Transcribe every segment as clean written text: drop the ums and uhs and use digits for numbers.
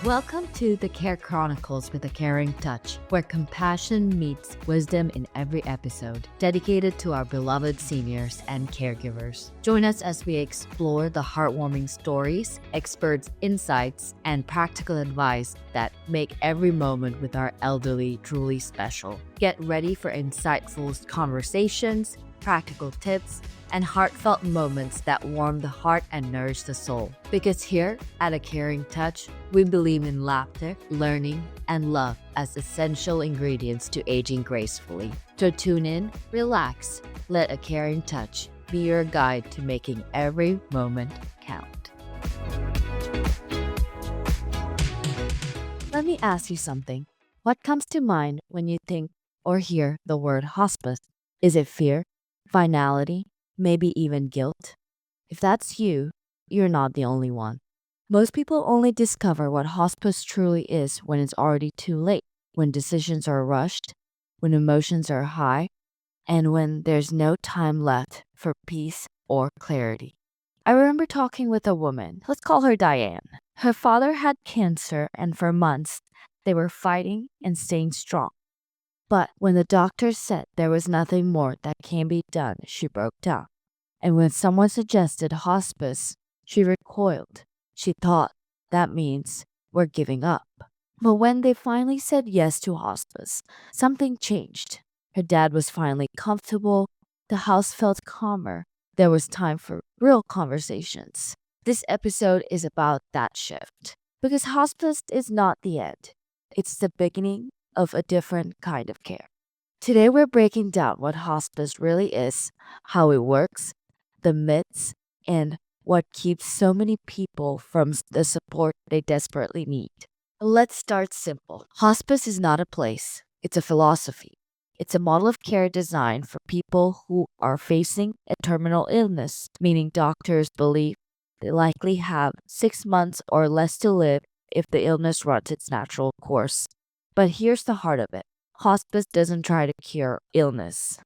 Welcome to the Care Chronicles with a Caring Touch, where compassion meets wisdom in every episode, dedicated to our beloved seniors and caregivers. Join us as we explore the heartwarming stories, experts' insights, and practical advice that make every moment with our elderly truly special. Get ready for insightful conversations, practical tips, and heartfelt moments that warm the heart and nourish the soul. Because here at A Caring Touch, we believe in laughter, learning, and love as essential ingredients to aging gracefully. So tune in, relax, let A Caring Touch be your guide to making every moment count. Let me ask you something. What comes to mind when you think or hear the word hospice? Is it fear, finality, maybe even guilt? If that's you, you're not the only one. Most people only discover what hospice truly is when it's already too late, when decisions are rushed, when emotions are high, and when there's no time left for peace or clarity. I remember talking with a woman, let's call her Diane. Her father had cancer, and for months, they were fighting and staying strong. But when the doctor said there was nothing more that can be done, she broke down. And when someone suggested hospice, she recoiled. She thought that means we're giving up. But when they finally said yes to hospice, something changed. Her dad was finally comfortable. The house felt calmer. There was time for real conversations. This episode is about that shift. Because hospice is not the end, it's the beginning of a different kind of care. Today, we're breaking down what hospice really is, how it works, the myths, and what keeps so many people from the support they desperately need. Let's start simple. Hospice is not a place, it's a philosophy. It's a model of care designed for people who are facing a terminal illness, meaning doctors believe they likely have 6 months or less to live if the illness runs its natural course. But here's the heart of it. Hospice doesn't try to cure illness.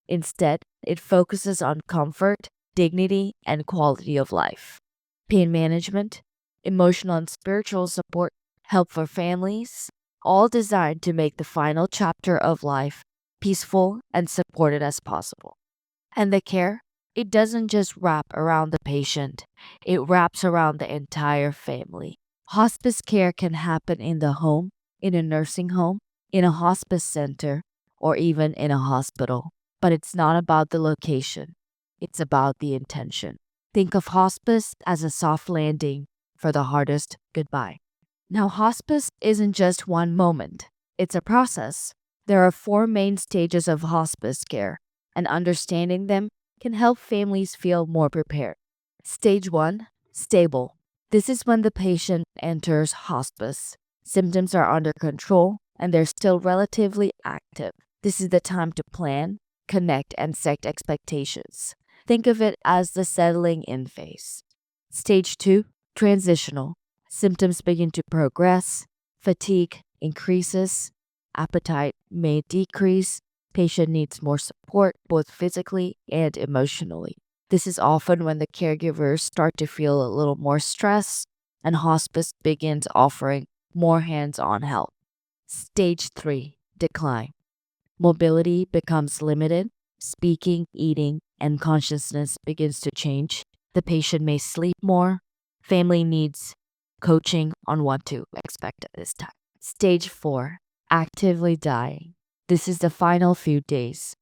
Instead, it focuses on comfort, dignity, and quality of life. Pain management, emotional and spiritual support, help for families, all designed to make the final chapter of life peaceful and supported as possible. And the care, it doesn't just wrap around the patient, it wraps around the entire family. Hospice care can happen in the home, in a nursing home, in a hospice center, or even in a hospital. But it's not about the location, it's about the intention. Think of hospice as a soft landing for the hardest goodbye. Now, hospice isn't just one moment, it's a process. There are 4 main stages of hospice care, and understanding them can help families feel more prepared. Stage 1, stable. This is when the patient enters hospice. Symptoms are under control and they're still relatively active. This is the time to plan, connect, and set expectations. Think of it as the settling in phase. Stage 2, transitional. Symptoms begin to progress, fatigue increases, appetite may decrease, patient needs more support both physically and emotionally. This is often when the caregivers start to feel a little more stress and hospice begins offering more hands-on help. Stage 3, decline. Mobility becomes limited, speaking, eating, and consciousness begins to change. The patient may sleep more. Family needs coaching on what to expect at this time. Stage 4, actively dying. This is the final few days.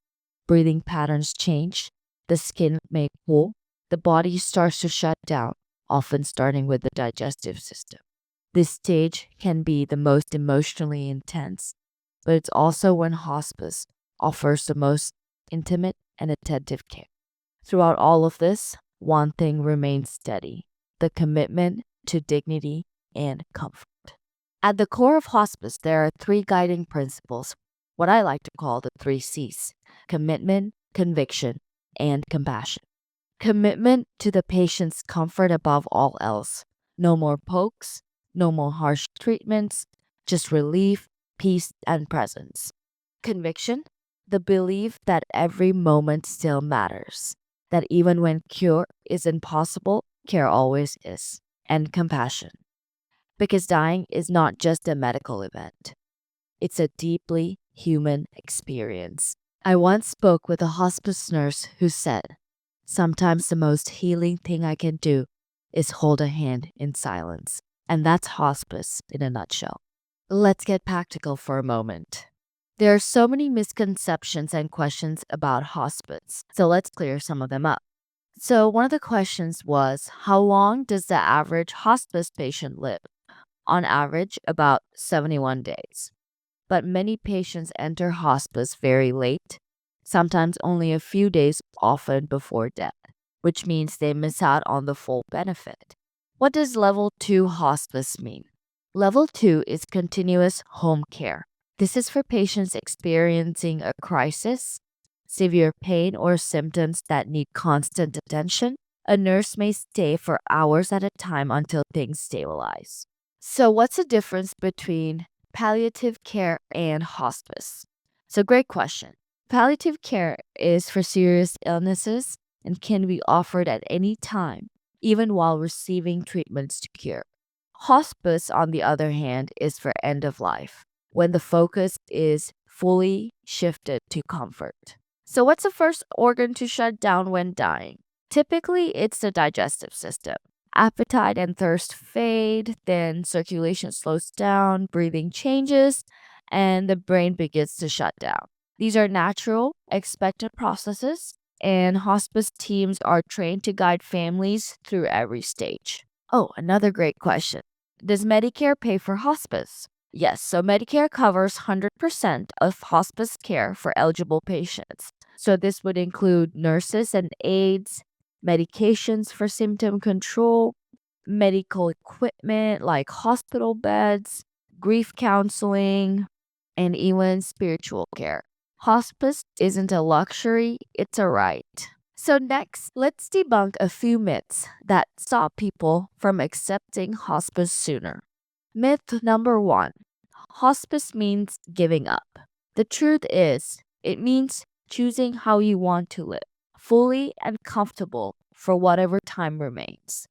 Breathing patterns change. The skin may cool. The body starts to shut down, often starting with the digestive system. This stage can be the most emotionally intense, but it's also when hospice offers the most intimate and attentive care. Throughout all of this, one thing remains steady: the commitment to dignity and comfort. At the core of hospice, there are 3 guiding principles, what I like to call the 3 C's: commitment, conviction, and compassion. Commitment to the patient's comfort above all else. No more pokes, no more harsh treatments, just relief, peace, and presence. Conviction, the belief that every moment still matters, that even when cure is impossible, care always is. And compassion, Because dying is not just a medical event, it's a deeply human experience. I once spoke with a hospice nurse who said, "Sometimes the most healing thing I can do is hold a hand in silence." And that's hospice in a nutshell. Let's get practical for a moment. There are so many misconceptions and questions about hospice, so let's clear some of them up. So, one of the questions was, how long does the average hospice patient live? On average, about 71 days. But many patients enter hospice very late, sometimes only a few days, often before death, which means they miss out on the full benefit. What does level 2 hospice mean? Level 2 is continuous home care. This is for patients experiencing a crisis, severe pain, or symptoms that need constant attention. A nurse may stay for hours at a time until things stabilize. So, what's the difference between palliative care and hospice? So, great question. Palliative care is for serious illnesses and can be offered at any time, even while receiving treatments to cure. Hospice, on the other hand, is for end of life, when the focus is fully shifted to comfort. So, what's the first organ to shut down when dying? Typically, it's the digestive system. Appetite and thirst fade, then circulation slows down, breathing changes, and the brain begins to shut down. These are natural, expected processes, and hospice teams are trained to guide families through every stage. Oh, another great question. Does Medicare pay for hospice? Yes, so Medicare covers 100% of hospice care for eligible patients. So this would include nurses and aides, medications for symptom control, medical equipment like hospital beds, grief counseling, and even spiritual care. Hospice isn't a luxury, it's a right. So, next, let's debunk a few myths that stop people from accepting hospice sooner. Myth number 1: hospice means giving up. The truth is, it means choosing how you want to live, fully and comfortable for whatever time remains.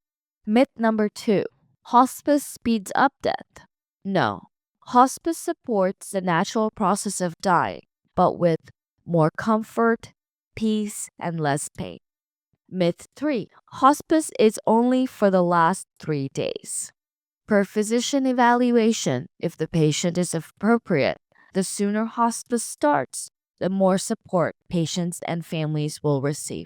Myth number 2: hospice speeds up death. No, hospice supports the natural process of dying, but with more comfort, peace, and less pain. Myth 3: hospice is only for the last 3 days. Per physician evaluation, if the patient is appropriate, the sooner hospice starts, the more support patients and families will receive.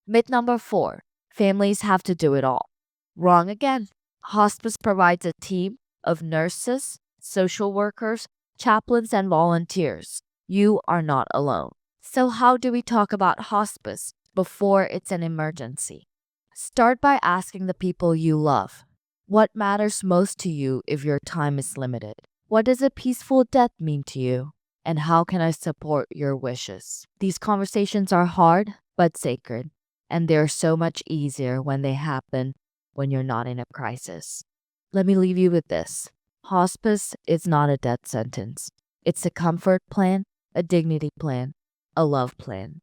Myth number 4: families have to do it all. Wrong again. Hospice provides a team of nurses, social workers, chaplains, and volunteers. You are not alone. So, how do we talk about hospice before it's an emergency? Start by asking the people you love, what matters most to you if your time is limited? What does a peaceful death mean to you? And how can I support your wishes? These conversations are hard but sacred, and they're so much easier when they happen when you're not in a crisis. Let me leave you with this. Hospice is not a death sentence. It's a comfort plan, a dignity plan, a love plan.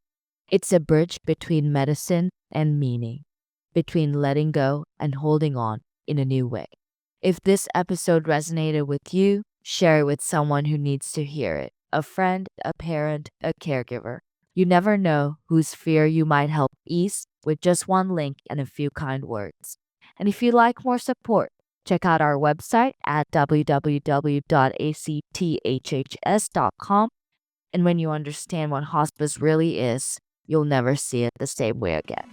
It's a bridge between medicine and meaning, between letting go and holding on in a new way. If this episode resonated with you, share it with someone who needs to hear it. A friend, a parent, a caregiver. You never know whose fear you might help ease with just one link and a few kind words. And if you'd like more support, check out our website at www.acthhhs.com. And when you understand what hospice really is, you'll never see it the same way again.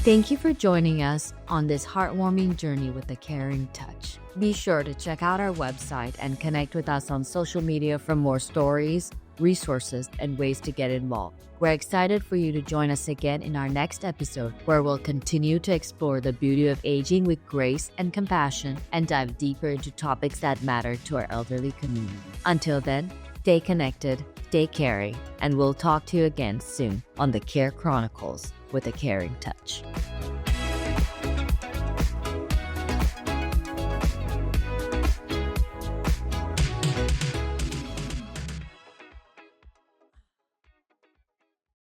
Thank you for joining us on this heartwarming journey with a caring touch. Be sure to check out our website and connect with us on social media for more stories, resources, and ways to get involved. We're excited for you to join us again in our next episode, where we'll continue to explore the beauty of aging with grace and compassion and dive deeper into topics that matter to our elderly community. Until then, stay connected, stay caring, and we'll talk to you again soon on the Care Chronicles with a Caring Touch.